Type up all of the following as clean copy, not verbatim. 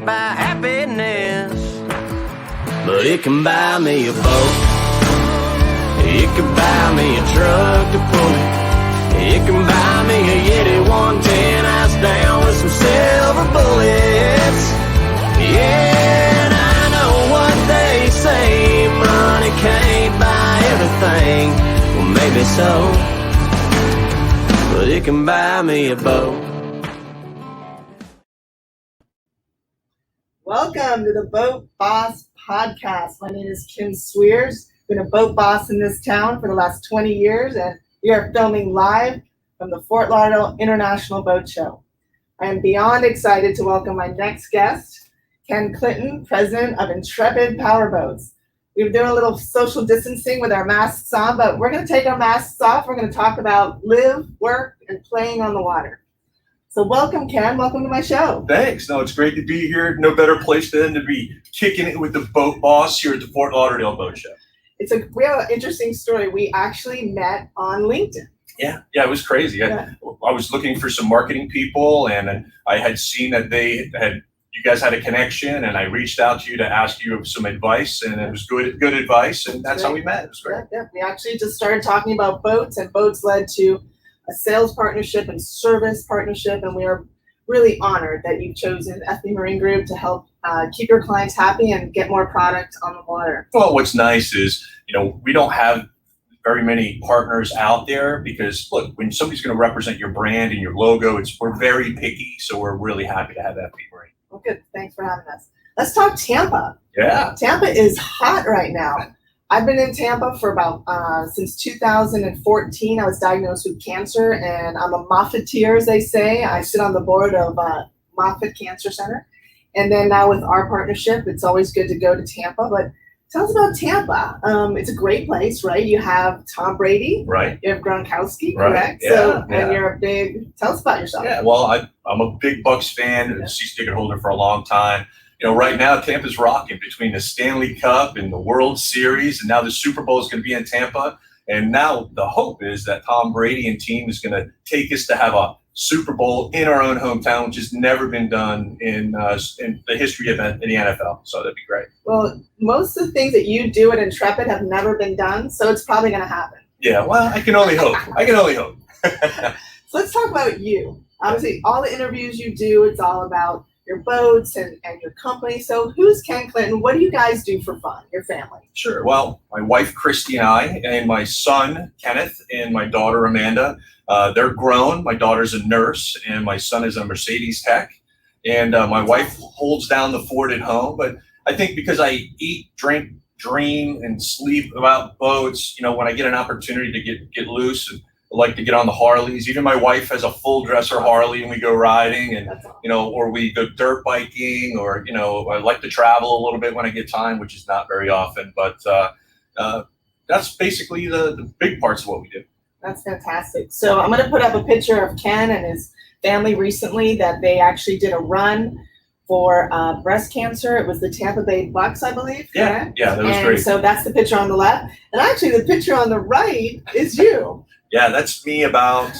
can't buy happiness, but it can buy me a boat. It can buy me a truck to pull it. It can buy me a Yeti 110 house down with some silver bullets. Yeah, and I know what they say, money can't buy everything. Well, maybe so, but it can buy me a boat. Welcome to the Boat Boss Podcast. My name is Kim Swears. Been a boat boss in this town for the last 20 years, and we are filming live from the Fort Lauderdale International Boat Show. I am beyond excited to welcome my next guest, Ken Clinton, president of Intrepid Powerboats. We were doing a little social distancing with our masks on, but we're going to take our masks off. We're going to talk about live, work, and playing on the water. So welcome, Ken. Welcome to my show. Thanks. No, it's great to be here. No better place than to be kicking it with the boat boss here at the Fort Lauderdale Boat Show. We have an interesting story. We actually met on LinkedIn. Yeah, it was crazy. I was looking for some marketing people, and I had seen that you guys had a connection, and I reached out to you to ask you some advice, and it was good advice, and that's how we met. It was great. Yeah. We actually just started talking about boats, and boats led to a sales partnership and service partnership, and we are really honored that you've chosen FB Marine Group to help keep your clients happy and get more product on the water. Well, what's nice is, we don't have very many partners out there because, look, when somebody's going to represent your brand and your logo, we're very picky, so we're really happy to have FB Marine. Well, good. Thanks for having us. Let's talk Tampa. Yeah. Tampa is hot right now. I've been in Tampa for about since 2014. I was diagnosed with cancer, and I'm a Moffatteer, as they say. I sit on the board of Moffitt Cancer Center. And then now with our partnership, it's always good to go to Tampa. But tell us about Tampa. It's a great place, right? You have Tom Brady. Right. You have Gronkowski, right. Correct? Yeah, And you're tell us about yourself. Yeah, well, I'm a big Bucs fan, a season ticket holder for a long time. Right now, Tampa's rocking between the Stanley Cup and the World Series, and now the Super Bowl is going to be in Tampa. And now the hope is that Tom Brady and team is going to take us to have a Super Bowl in our own hometown, which has never been done in the history of the NFL. So that'd be great. Well, most of the things that you do at Intrepid have never been done, so it's probably going to happen. Yeah, well, I can only hope. So let's talk about you. Obviously, all the interviews you do, it's all about your boats and your company. So who's Ken Clinton? What do you guys do for fun, your family? Sure. Well, my wife, Christy, and I, and my son, Kenneth, and my daughter, Amanda, they're grown. My daughter's a nurse, and my son is a Mercedes tech. And my wife holds down the fort at home. But I think because I eat, drink, dream, and sleep about boats, when I get an opportunity to get loose, and I like to get on the Harleys. Even my wife has a full dresser Harley, and we go riding, and or we go dirt biking, or I like to travel a little bit when I get time, which is not very often. But that's basically the big parts of what we do. That's fantastic. So I'm going to put up a picture of Ken and his family recently that they actually did a run for breast cancer. It was the Tampa Bay Bucs, I believe. Yeah, that was great. So that's the picture on the left, and actually the picture on the right is you. Yeah, that's me about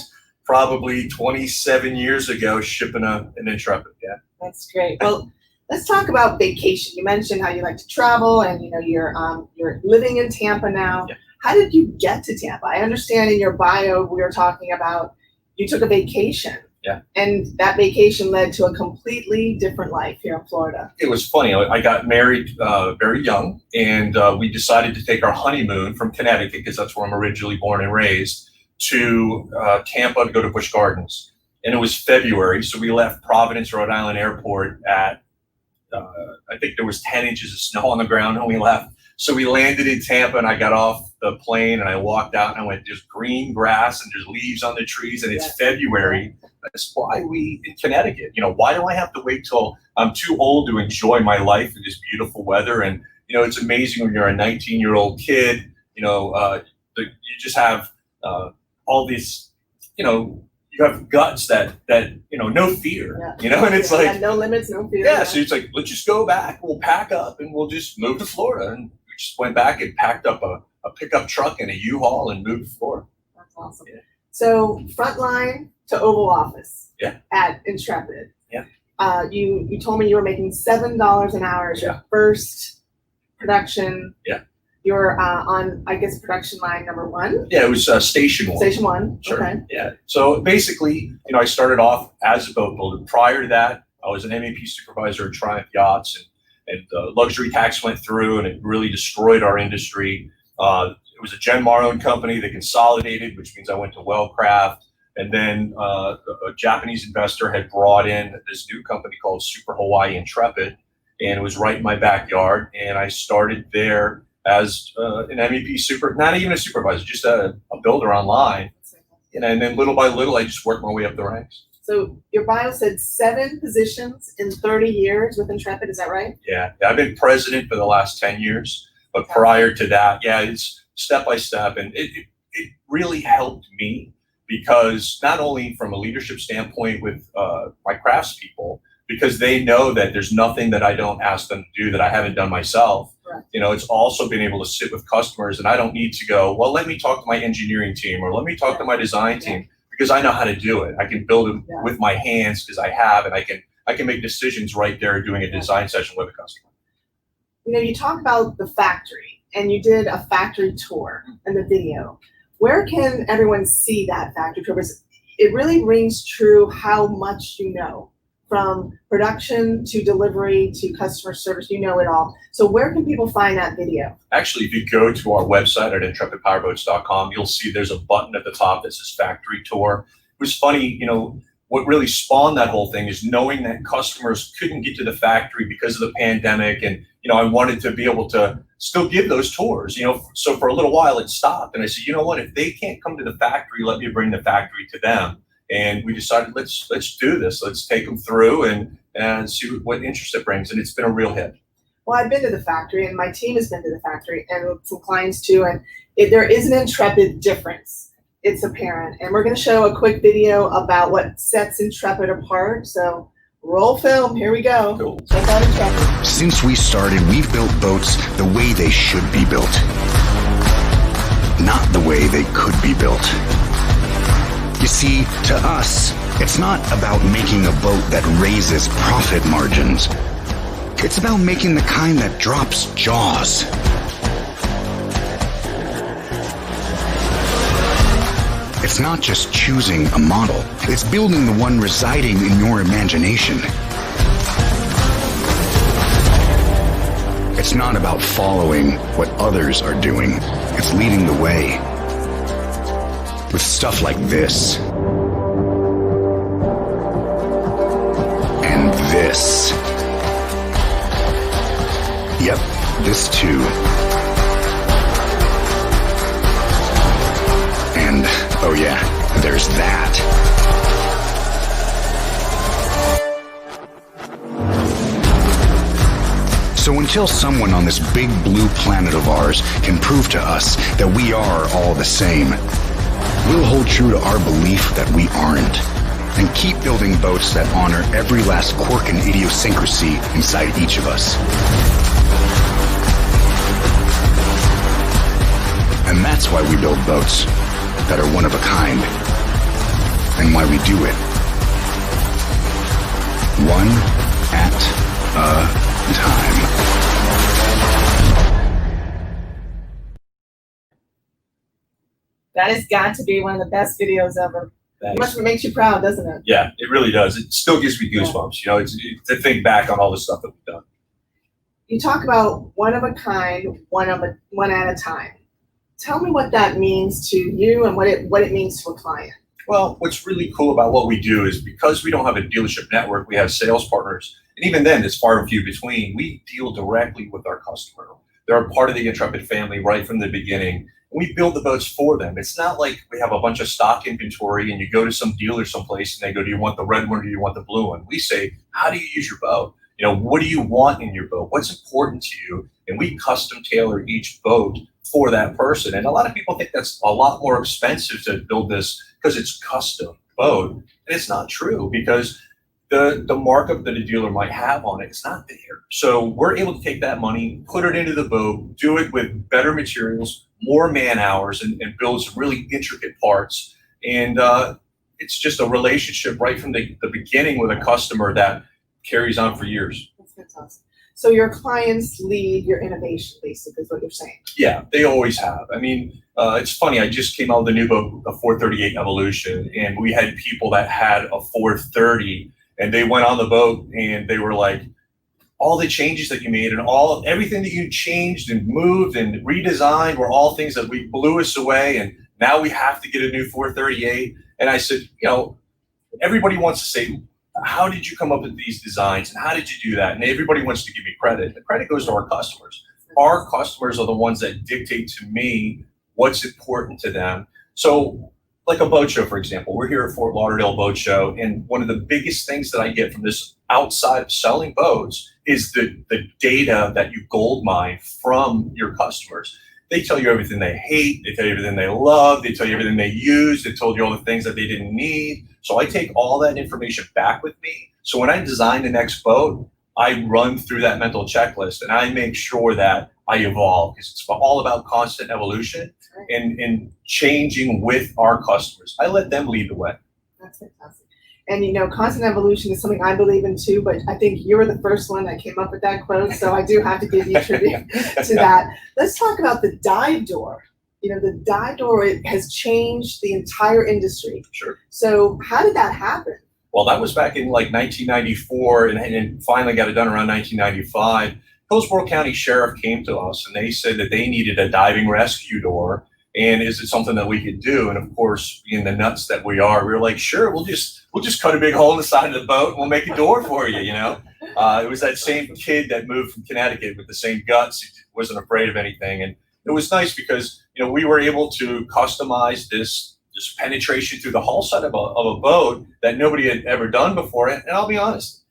probably 27 years ago shipping an Intrepid. Yeah. That's great. Well, let's talk about vacation. You mentioned how you like to travel, and you're living in Tampa now. Yeah. How did you get to Tampa? I understand in your bio we were talking about you took a vacation. Yeah. And that vacation led to a completely different life here in Florida. It was funny. I got married very young, and we decided to take our honeymoon from Connecticut, because that's where I'm originally born and raised, to Tampa to go to Busch Gardens. And it was February, so we left Providence, Rhode Island Airport at, I think there was 10 inches of snow on the ground when we left. So we landed in Tampa, and I got off the plane, and I walked out, and I went, there's green grass, and there's leaves on the trees, and it's February. That's why we in Connecticut. Why do I have to wait till I'm too old to enjoy my life in this beautiful weather? And it's amazing when you're a 19-year-old kid. You just have all these. You have guts that no fear. Yeah. And it's like no limits, no fear. Yeah, so it's like, let's just go back. We'll pack up and we'll just move to Florida. And we just went back and packed up a pickup truck and a U-Haul and moved to Florida. That's awesome. Yeah. So frontline to Oval Office. Yeah. At Intrepid. Yeah. you told me you were making $7 an hour as your first production. Yeah. You're on, I guess, production line number 1. Yeah, it was station 1. Station 1. Sure. Okay. Yeah. So basically, I started off as a boat builder. Prior to that, I was an MEP supervisor at Triumph Yachts, and luxury tax went through, and it really destroyed our industry. It was a Genmar-owned company that consolidated, which means I went to Wellcraft. And then a Japanese investor had brought in this new company called Super Hawaii Intrepid, and it was right in my backyard. And I started there as an MEP not even a supervisor, just a builder online. And then little by little, I just worked my way up the ranks. So your bio said 7 positions in 30 years with Intrepid, is that right? Yeah, I've been president for the last 10 years, but prior to that, yeah, it's step by step. And it really helped me, because not only from a leadership standpoint with my craftspeople, because they know that there's nothing that I don't ask them to do that I haven't done myself. Right. It's also been able to sit with customers, and I don't need to go, well, let me talk to my engineering team, or let me talk to my design team, because I know how to do it. I can build it with my hands because I have, and I can make decisions right there doing a design session with a customer. You talk about the factory, and you did a factory tour in the video. Where can everyone see that factory tour? Because it really rings true how much you know. From production to delivery to customer service, you know it all. So where can people find that video? Actually, if you go to our website at intrepidpowerboats.com, you'll see there's a button at the top that says factory tour. It was funny, what really spawned that whole thing is knowing that customers couldn't get to the factory because of the pandemic. And, I wanted to be able to still give those tours, so for a little while it stopped. And I said, you know what, if they can't come to the factory, let me bring the factory to them. And we decided, let's do this. Let's take them through and see what interest it brings. And it's been a real hit. Well, I've been to the factory, and my team has been to the factory, and some clients too. And there is an Intrepid difference. It's apparent. And we're going to show a quick video about what sets Intrepid apart. So roll film. Here we go. Cool. Check out Intrepid. Since we started, we've built boats the way they should be built, not the way they could be built. You see, to us, it's not about making a boat that raises profit margins. It's about making the kind that drops jaws. It's not just choosing a model. It's building the one residing in your imagination. It's not about following what others are doing. It's leading the way. With stuff like this. And this. Yep, this too. And, oh yeah, there's that. So until someone on this big blue planet of ours can prove to us that we are all the same, we'll hold true to our belief that we aren't, and keep building boats that honor every last quirk and idiosyncrasy inside each of us. And that's why we build boats that are one of a kind, and why we do it one at a time. That has got to be one of the best videos ever. Thanks. It makes you proud, doesn't it? Yeah, it really does. It still gives me goosebumps. It's to think back on all the stuff that we've done. You talk about one of a kind, one at a time. Tell me what that means to you and what it means to a client. Well, what's really cool about what we do is because we don't have a dealership network, we have sales partners. And even then, it's far and few between. We deal directly with our customer. They're a part of the Intrepid family right from the beginning. We build the boats for them. It's not like we have a bunch of stock inventory and you go to some dealer someplace and they go, do you want the red one or do you want the blue one? We say, how do you use your boat? What do you want in your boat? What's important to you? And we custom tailor each boat for that person. And a lot of people think that's a lot more expensive to build this because it's custom boat. And it's not true, because the markup that a dealer might have on it is not there. So we're able to take that money, put it into the boat, do it with better materials, more man hours, and build some really intricate parts. And it's just a relationship right from the beginning with a customer that carries on for years. That's fantastic. So your clients lead your innovation, basically, is what you're saying. Yeah, they always have. I mean, it's funny. I just came out with a new boat, the 438 Evolution, and we had people that had a 430, and they went on the boat and they were like, all the changes that you made and everything that you changed and moved and redesigned were all things that we blew us away, and now we have to get a new 438. And I said, you know, everybody wants to say, how did you come up with these designs and how did you do that? And everybody wants to give me credit. The credit goes to our customers. Our customers are the ones that dictate to me what's important to them. So like a boat show, for example, we're here at Fort Lauderdale Boat Show, and one of the biggest things that I get from this outside of selling boats is the data that you gold mine from your customers. They tell you everything they hate, they tell you everything they love, they tell you everything they use, they told you all the things that they didn't need. So I take all that information back with me. So when I design the next boat, I run through that mental checklist and I make sure that I evolve, because it's all about constant evolution and changing with our customers. I let them lead the way. That's fantastic. And you know, constant evolution is something I believe in too, but I think you were the first one that came up with that quote, so I do have to give you tribute to that. Let's talk about the dive door. You know, the dive door, it has changed the entire industry. Sure. So how did that happen? Well, that was back in like 1994 and finally got it done around 1995. Hillsborough County Sheriff came to us and they said that they needed a diving rescue door. And is it something that we could do? And of course, being the nuts that we are, we were like, sure, we'll just cut a big hole in the side of the boat and we'll make a door for you, you know? It was that same kid that moved from Connecticut with the same guts. He wasn't afraid of anything. And it was nice because, you know, we were able to customize this penetration through the hull side of a boat that nobody had ever done before. And I'll be honest,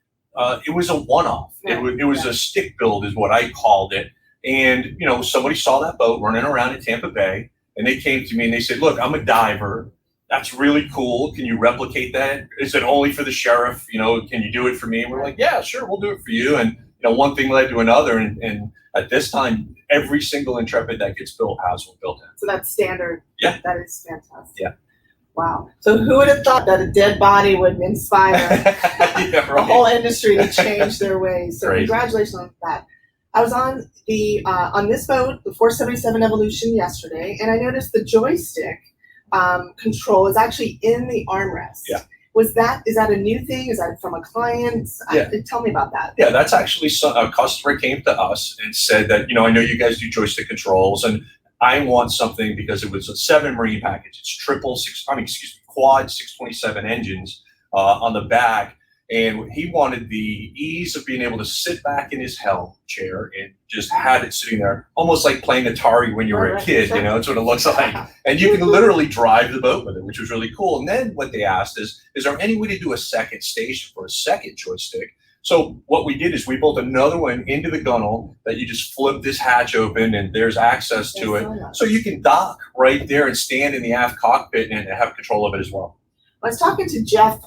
it was a one-off. It was a stick build is what I called it. And, you know, somebody saw that boat running around in Tampa Bay and they came to me and they said, look, I'm a diver. That's really cool. Can you replicate that? Is it only for the sheriff? You know, can you do it for me? And we're like, yeah, sure, we'll do it for you. And, you know, one thing led to another. And at this time, every single Intrepid that gets built has one built in. So that's standard. Yeah. That is fantastic. Yeah. Wow. So who would have thought that a dead body would inspire Yeah, right. the whole industry to change their ways? So Crazy. Congratulations on that. I was on the on this boat, the 477 Evolution, yesterday, and I noticed the joystick control is actually in the armrest. Yeah. Is that a new thing? Is that from a client? Yeah. Tell me about that. Yeah, that's actually a customer came to us and said that, you know, I know you guys do joystick controls and I want something because it was a 7 marine package. It's quad 627 engines on the back. And he wanted the ease of being able to sit back in his helm chair and just have it sitting there, almost like playing Atari when you were a kid, you know, it's what it looks like. And you can literally drive the boat with it, which was really cool. And then what they asked is there any way to do a second station for a second joystick? So what we did is we built another one into the gunnel that you just flip this hatch open and there's access to it. So you can dock right there and stand in the aft cockpit and have control of it as well. I was talking to Jeff,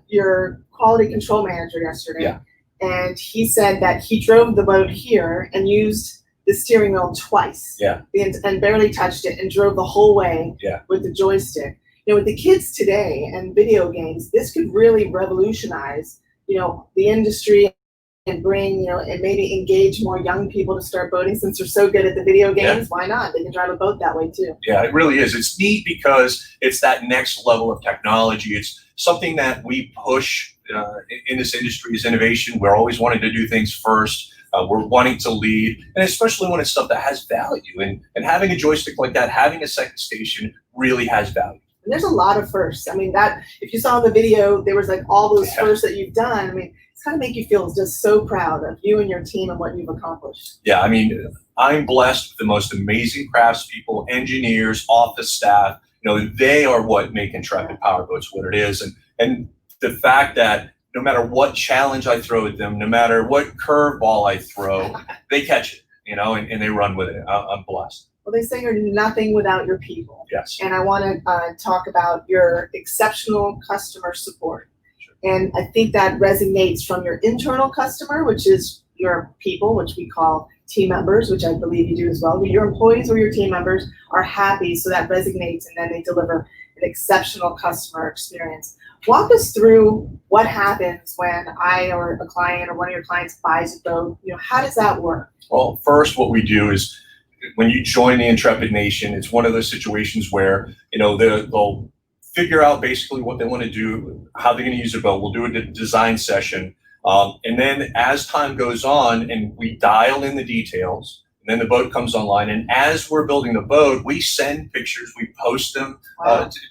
your quality control manager yesterday, Yeah. and he said that he drove the boat here and used the steering wheel twice, Yeah. and barely touched it and drove the whole way Yeah. with the joystick. You know, with the kids today and video games, this could really revolutionize, you know, the industry and bring, you know, and maybe engage more young people to start boating since they're so good at the video games. Yeah. Why not? They can drive a boat that way too. Yeah, it really is. It's neat because it's that next level of technology. It's something that we push in this industry is innovation. We're always wanting to do things first. We're wanting to lead, and especially when it's stuff that has value. And having a joystick like that, having a second station really has value. And there's a lot of firsts. I mean, that if you saw in the video, there was like all those firsts that you've done. I mean, it's kind of make you feel just so proud of you and your team and what you've accomplished. Yeah, I mean, I'm blessed with the most amazing craftspeople, engineers, office staff. You know, they are what make Intrepid Powerboats what it is. And the fact that no matter what challenge I throw at them, no matter what curveball I throw, they catch it, you know, and they run with it. I'm blessed. Well, they say you're nothing without your people. Yes. And I want to talk about your exceptional customer support. Sure. And I think that resonates from your internal customer, which is your people, which we call team members, which I believe you do as well. Your employees or your team members are happy, so that resonates, and then they deliver an exceptional customer experience. Walk us through what happens when I or a client or one of your clients buys a boat. How does that work? Well, first, what we do is when you join the Intrepid Nation, it's one of those situations where, they'll figure out basically what they want to do, how they're going to use their boat. We'll do a design session. And then as time goes on and we dial in the details, and then the boat comes online. And as we're building the boat, we send pictures, we post them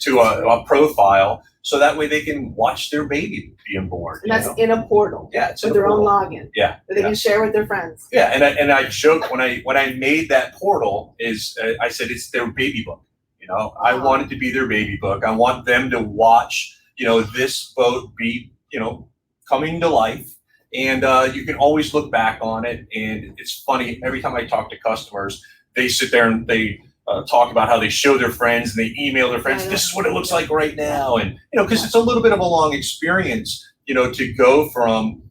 to a profile. So that way they can watch their baby being born. And that's in a portal. Yeah, it's with their own login. Yeah, that they can share with their friends. Yeah, and I joked when I made that portal I said it's their baby book. I want it to be their baby book. I want them to watch this boat be coming to life, and you can always look back on it. And it's funny, every time I talk to customers, they sit there and they talk about how they show their friends and they email their friends, this is what it looks like right now. And, because it's a little bit of a long experience, to go from,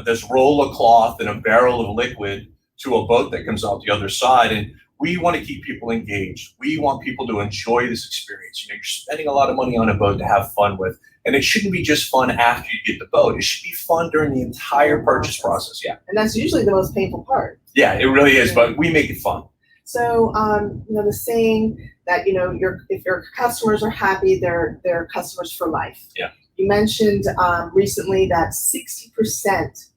this roll of cloth and a barrel of liquid to a boat that comes out the other side. And we want to keep people engaged. We want people to enjoy this experience. You're spending a lot of money on a boat to have fun with. And it shouldn't be just fun after you get the boat. It should be fun during the entire purchase process. Yeah. And that's usually the most painful part. Yeah, it really is, but we make it fun. So, the saying that, if your customers are happy, they're customers for life. Yeah. You mentioned recently that 60%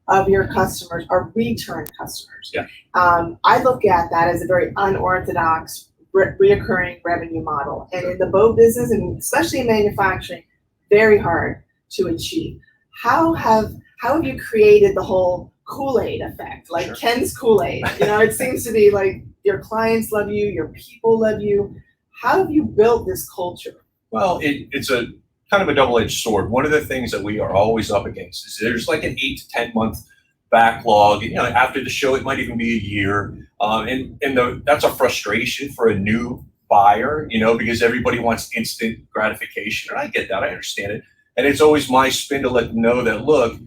of your customers are return customers. Yeah. I look at that as a very unorthodox reoccurring revenue model. And in the boat business, and especially in manufacturing, very hard to achieve. How have you created the whole Kool-Aid effect, like Ken's Kool-Aid? It seems to be like your clients love you, your people love you. How have you built this culture? Well, it's a kind of a double-edged sword. One of the things that we are always up against is there's like an 8 to 10 month backlog. After the show, it might even be a year. That's a frustration for a new buyer, because everybody wants instant gratification. And I get that, I understand it. And it's always my spin to let them know that, look,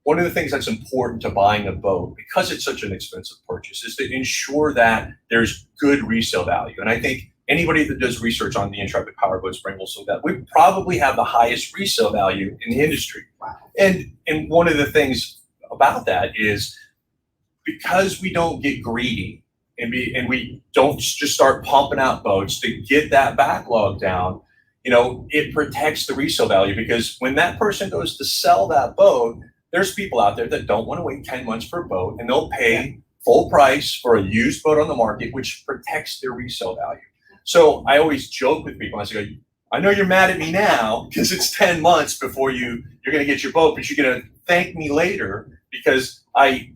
one of the things that's important to buying a boat, because it's such an expensive purchase, is to ensure that there's good resale value. And I think anybody that does research on the Intrepid Powerboats brand will say that we probably have the highest resale value in the industry. Wow. And one of the things about that is because we don't get greedy and we don't just start pumping out boats to get that backlog down, it protects the resale value, because when that person goes to sell that boat, there's people out there that don't want to wait 10 months for a boat, and they'll pay full price for a used boat on the market, which protects their resale value. So I always joke with people. I say, I know you're mad at me now because it's 10 months before you're going to get your boat, but you're going to thank me later because I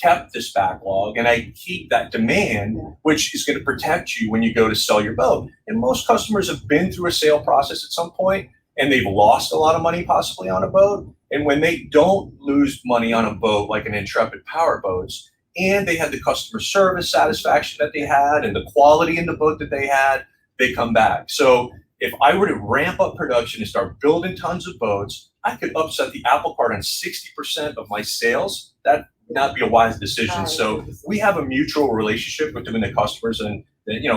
kept this backlog and I keep that demand, which is going to protect you when you go to sell your boat. And most customers have been through a sale process at some point, and they've lost a lot of money possibly on a boat. And when they don't lose money on a boat like an Intrepid Powerboats, and they had the customer service satisfaction that they had and the quality in the boat that they had, they come back. So if I were to ramp up production and start building tons of boats, I could upset the apple cart on 60% of my sales. That would not be a wise decision. So we have a mutual relationship between the customers and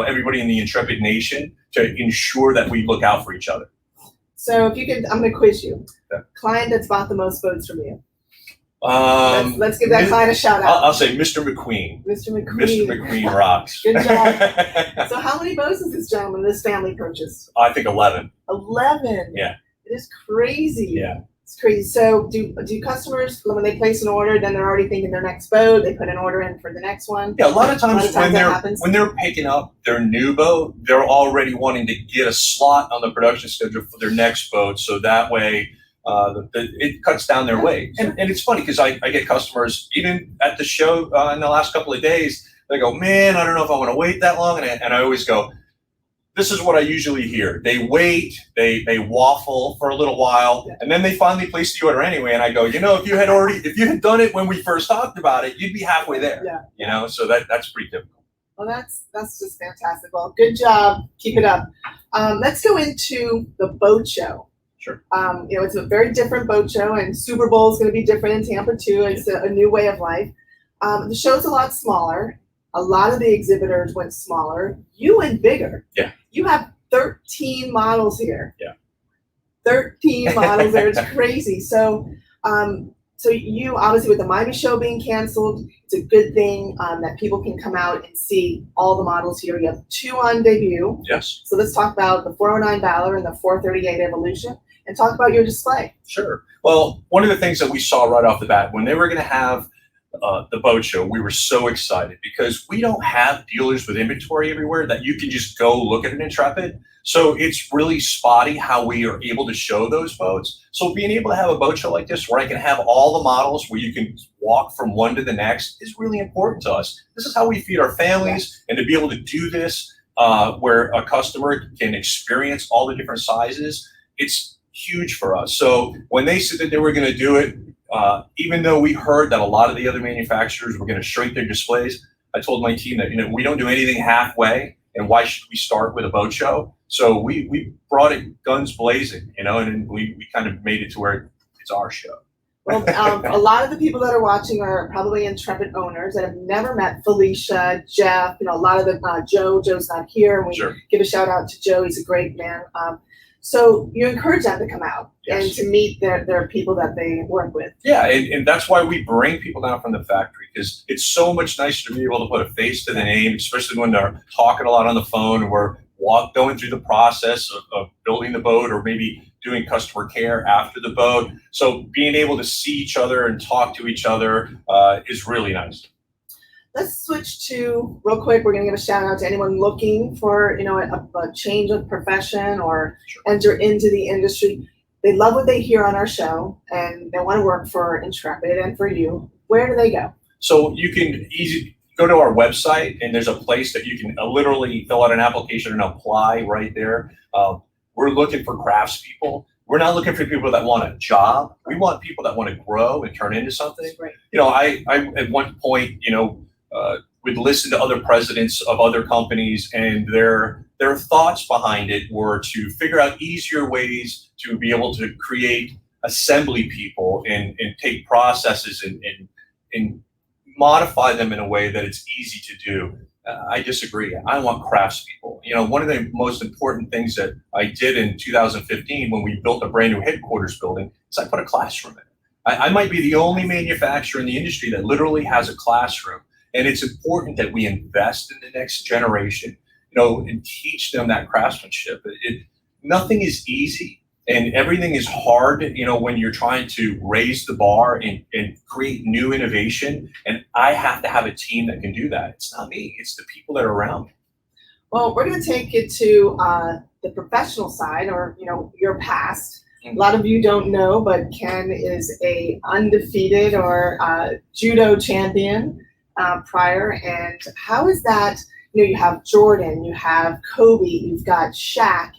everybody in the Intrepid Nation to ensure that we look out for each other. So if you could, I'm going to quiz you. Client that's bought the most boats from you. Let's give that client a shout out. I'll say Mr. McQueen. Mr. McQueen. Mr. McQueen rocks. Good job. So how many boats has this family purchased? I think 11. 11. Yeah. It is crazy. Yeah. It's crazy. So do when they place an order, then they're already thinking their next boat, they put an order in for the next one? Yeah, a lot of times when they're picking up their new boat, they're already wanting to get a slot on the production schedule for their next boat, so that way it cuts down their wait. And it's funny because I get customers, even at the show in the last couple of days, they go, man, I don't know if I want to wait that long. And I always go, this is what I usually hear. They wait, they waffle for a little while, and then they finally place the order anyway. And I go, if you had done it when we first talked about it, you'd be halfway there. Yeah. So that's pretty typical. Well, that's just fantastic. Well, good job. Keep it up. Let's go into the boat show. Sure. It's a very different boat show, and Super Bowl is going to be different in Tampa too. It's a new way of life. The show's a lot smaller. A lot of the exhibitors went smaller. You went bigger. Yeah. You have 13 models here. Yeah. 13 models there. It's crazy. So, so you obviously, with the Miami show being canceled, it's a good thing that people can come out and see all the models here. You have 2 on debut. Yes. So let's talk about the 409 Valor and the 438 Evolution, and talk about your display. Sure. Well, one of the things that we saw right off the bat when they were going to have the boat show, we were so excited because we don't have dealers with inventory everywhere that you can just go look at an Intrepid. So it's really spotty how we are able to show those boats. So being able to have a boat show like this where I can have all the models where you can walk from one to the next is really important to us. This is how we feed our families, and to be able to do this where a customer can experience all the different sizes, it's huge for us. So when they said that they were going to do it, even though we heard that a lot of the other manufacturers were going to shrink their displays, I told my team that, we don't do anything halfway, and why should we start with a boat show? So we brought it guns blazing, and we kind of made it to where it's our show. Well, a lot of the people that are watching are probably Intrepid owners that have never met Felicia, Jeff, a lot of the Joe's not here. And we Sure. give a shout out to Joe. He's a great man. So you encourage them to come out and Yes. to meet their people that they work with. Yeah, and that's why we bring people down from the factory, because it's so much nicer to be able to put a face to the name, especially when they're talking a lot on the phone and we're going through the process of building the boat, or maybe doing customer care after the boat. So being able to see each other and talk to each other is really nice. Let's switch to, real quick, we're going to give a shout out to anyone looking for, a change of profession or enter into the industry. They love what they hear on our show and they want to work for Intrepid and for you. Where do they go? So you can easily go to our website, and there's a place that you can literally fill out an application and apply right there. We're looking for craftspeople. We're not looking for people that want a job. We want people that want to grow and turn into something. Right. I at one point, would listen to other presidents of other companies, and their thoughts behind it were to figure out easier ways to be able to create assembly people and take processes and modify them in a way that it's easy to do. I disagree. I want craftspeople. One of the most important things that I did in 2015 when we built a brand new headquarters building is I put a classroom in it. I might be the only manufacturer in the industry that literally has a classroom. And it's important that we invest in the next generation, and teach them that craftsmanship. Nothing is easy, and everything is hard, when you're trying to raise the bar and create new innovation. And I have to have a team that can do that. It's not me, it's the people that are around me. Well, we're going to take it to the professional side, or, your past. A lot of you don't know, but Ken is a undefeated or judo champion prior. And how is that? You have Jordan, you have Kobe, you've got Shaq,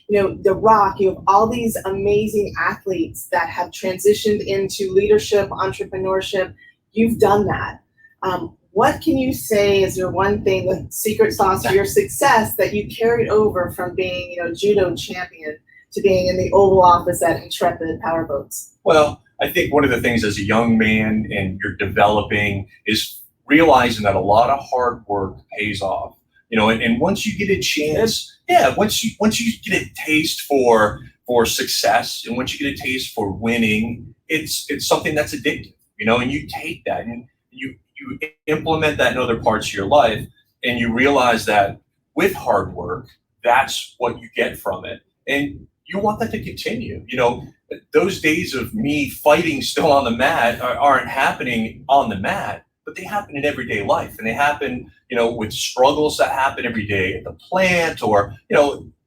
The Rock, you have all these amazing athletes that have transitioned into leadership, entrepreneurship. You've done that. What can you say is your one thing, the secret sauce to your success that you carried over from being, judo champion to being in the Oval Office at Intrepid Powerboats? Well, I think one of the things as a young man and you're developing is realizing that a lot of hard work pays off, and once you get a chance, once you get a taste for success, and once you get a taste for winning, it's something that's addictive, and you take that and you implement that in other parts of your life, and you realize that with hard work, that's what you get from it, and you want that to continue. Those days of me fighting still on the mat aren't happening on the mat, but they happen in everyday life, and they happen, with struggles that happen every day at the plant, or,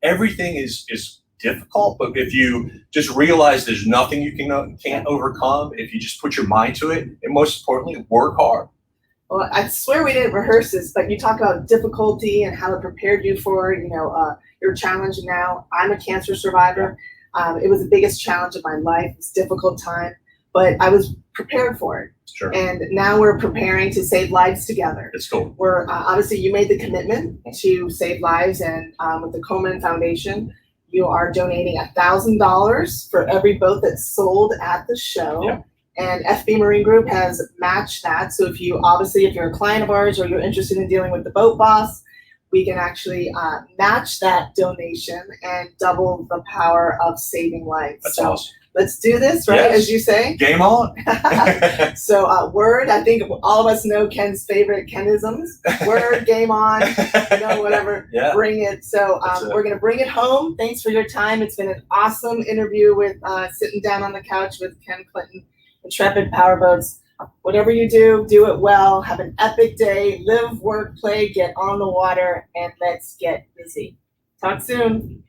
everything is difficult. But if you just realize there's nothing you can't overcome, if you just put your mind to it, and most importantly, work hard. Well, I swear we didn't rehearse this, but you talk about difficulty and how it prepared you for, your challenge now. I'm a cancer survivor. It was the biggest challenge of my life. It's a difficult time, but I was prepared for it. Sure. And now we're preparing to save lives together. It's cool. We're obviously, you made the commitment to save lives, and with the Komen Foundation, you are donating $1,000 for every boat that's sold at the show. Yeah. And FB Marine Group has matched that. So if you're a client of ours or you're interested in dealing with the Boat Boss, we can actually match that donation and double the power of saving lives. That's so awesome. let's do this, right? Yes. As you say. Game on. So word, I think all of us know Ken's favorite Kenisms. Word, game on, whatever, Yeah. bring it. So we're going to bring it home. Thanks for your time. It's been an awesome interview with sitting down on the couch with Ken Clinton, Intrepid Powerboats. Whatever you do it well. Have an epic day. Live, work, play, get on the water, and let's get busy. Talk soon.